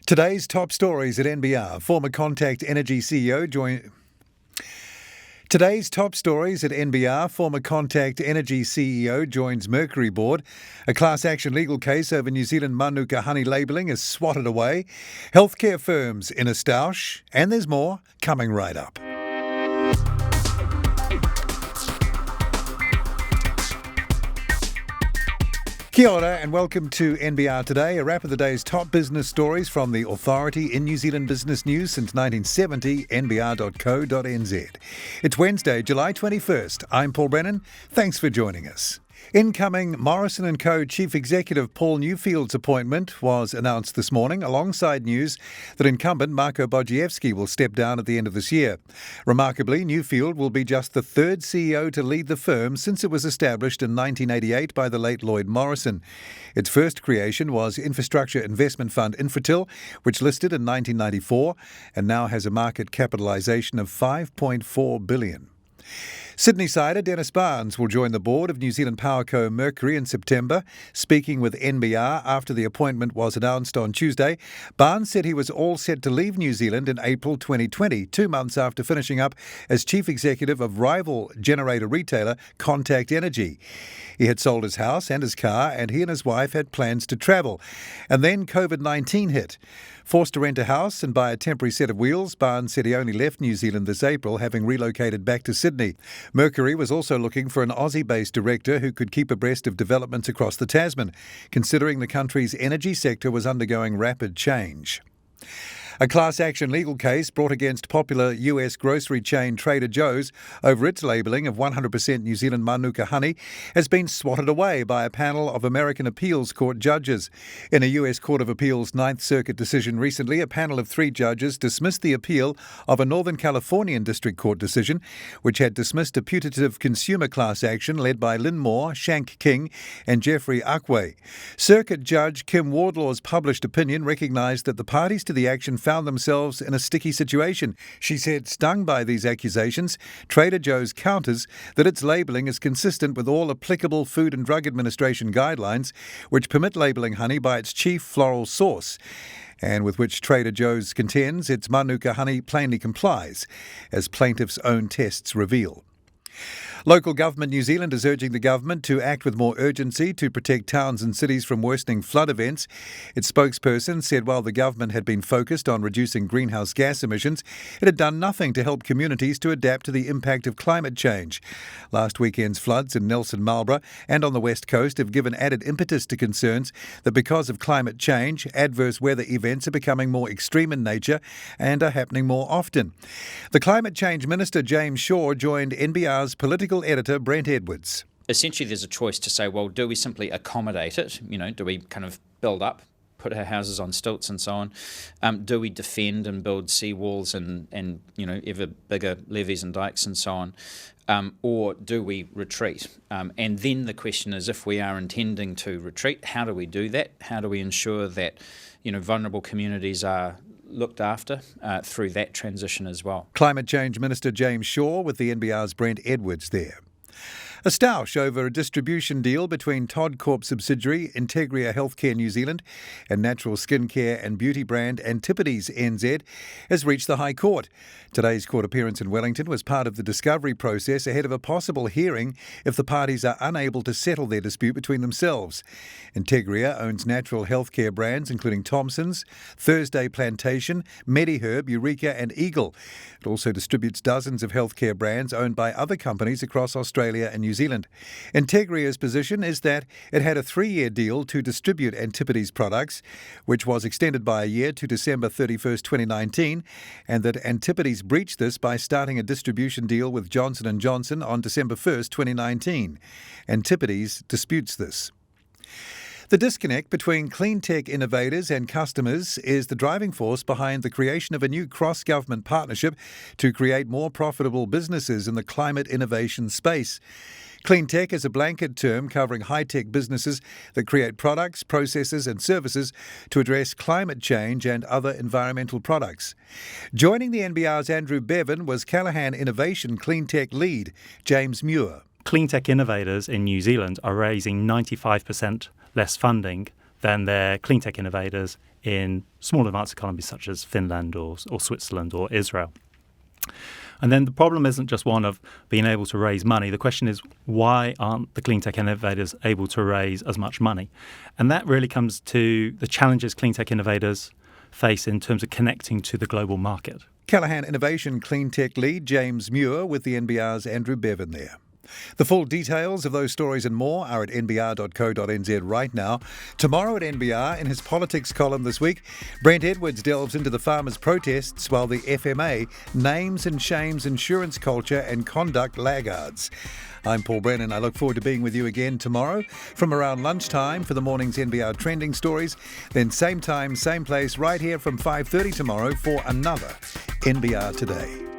Today's top stories at NBR. Former Contact Energy CEO joins Mercury board. A class action legal case over New Zealand Manuka honey labelling is swatted away. Healthcare firms in a stoush. And there's more coming right up. Kia ora and welcome to NBR Today, a wrap of the day's top business stories from the authority in New Zealand business news since 1970, nbr.co.nz. It's Wednesday, July 21st. I'm Paul Brennan. Thanks for joining us. Incoming Morrison & Co. Chief Executive Paul Newfield's appointment was announced this morning, alongside news that incumbent Marko Bodziewski will step down at the end of this year. Remarkably, Newfield will be just the third CEO to lead the firm since it was established in 1988 by the late Lloyd Morrison. Its first creation was infrastructure investment fund Infratil, which listed in 1994 and now has a market capitalisation of $5.4 billion. Sydney-sider Dennis Barnes will join the board of New Zealand Powerco Mercury in September. Speaking with NBR after the appointment was announced on Tuesday, Barnes said he was all set to leave New Zealand in April 2020, 2 months after finishing up as chief executive of rival generator retailer Contact Energy. He had sold his house and his car, and he and his wife had plans to travel. And then COVID-19 hit. Forced to rent a house and buy a temporary set of wheels, Barnes said he only left New Zealand this April, having relocated back to Sydney. Mercury was also looking for an Aussie-based director who could keep abreast of developments across the Tasman, considering the country's energy sector was undergoing rapid change. A class action legal case brought against popular US grocery chain Trader Joe's over its labelling of 100% New Zealand Manuka honey has been swatted away by a panel of American appeals court judges. In a US Court of Appeals Ninth Circuit decision recently, a panel of 3 judges dismissed the appeal of a Northern Californian District Court decision, which had dismissed a putative consumer class action led by Lynn Moore, Shank King and Jeffrey Akwe. Circuit Judge Kim Wardlaw's published opinion recognised that the parties to the action found themselves in a sticky situation. She said, stung by these accusations, Trader Joe's counters that its labelling is consistent with all applicable Food and Drug Administration guidelines, which permit labelling honey by its chief floral source, and with which Trader Joe's contends its Manuka honey plainly complies, as plaintiffs' own tests reveal. Local government New Zealand is urging the government to act with more urgency to protect towns and cities from worsening flood events. Its spokesperson said while the government had been focused on reducing greenhouse gas emissions, it had done nothing to help communities to adapt to the impact of climate change. Last weekend's floods in Nelson Marlborough and on the West Coast have given added impetus to concerns that because of climate change, adverse weather events are becoming more extreme in nature and are happening more often. The Climate Change Minister James Shaw joined NBR's political editor Brent Edwards. Essentially, there's a choice to say, well, do we simply accommodate it? Do we kind of build up, put our houses on stilts and so on? Do we defend and build seawalls and ever bigger levees and dikes and so on? Or do we retreat? And then the question is, if we are intending to retreat, how do we do that? How do we ensure that vulnerable communities are looked after through that transition as well? Climate Change Minister James Shaw with the NBR's Brent Edwards there. A stoush over a distribution deal between Todd Corp subsidiary Integria Healthcare New Zealand and natural skincare and beauty brand Antipodes NZ has reached the High Court. Today's court appearance in Wellington was part of the discovery process ahead of a possible hearing if the parties are unable to settle their dispute between themselves. Integria owns natural healthcare brands including Thompson's, Thursday Plantation, Mediherb, Eureka and Eagle. It also distributes dozens of healthcare brands owned by other companies across Australia and New Zealand. Integria's position is that it had a 3-year deal to distribute Antipodes products, which was extended by a year to December 31st, 2019, and that Antipodes breached this by starting a distribution deal with Johnson & Johnson on December 1st, 2019. Antipodes disputes this. The disconnect between clean tech innovators and customers is the driving force behind the creation of a new cross-government partnership to create more profitable businesses in the climate innovation space. Clean tech is a blanket term covering high-tech businesses that create products, processes and services to address climate change and other environmental products. Joining the NBR's Andrew Bevan was Callaghan Innovation Clean Tech lead, James Muir. Clean tech innovators in New Zealand are raising 95% less funding than their clean tech innovators in small advanced economies such as Finland or Switzerland or Israel. And then the problem isn't just one of being able to raise money. The question is, why aren't the clean tech innovators able to raise as much money? And that really comes to the challenges clean tech innovators face in terms of connecting to the global market. Callaghan Innovation Clean Tech Lead James Muir with the NBR's Andrew Bevan there. The full details of those stories and more are at nbr.co.nz right now. Tomorrow at NBR, in his politics column this week, Brent Edwards delves into the farmers' protests while the FMA names and shames insurance culture and conduct laggards. I'm Paul Brennan. I look forward to being with you again tomorrow from around lunchtime for the morning's NBR trending stories. Then same time, same place, right here from 5:30 tomorrow for another NBR Today.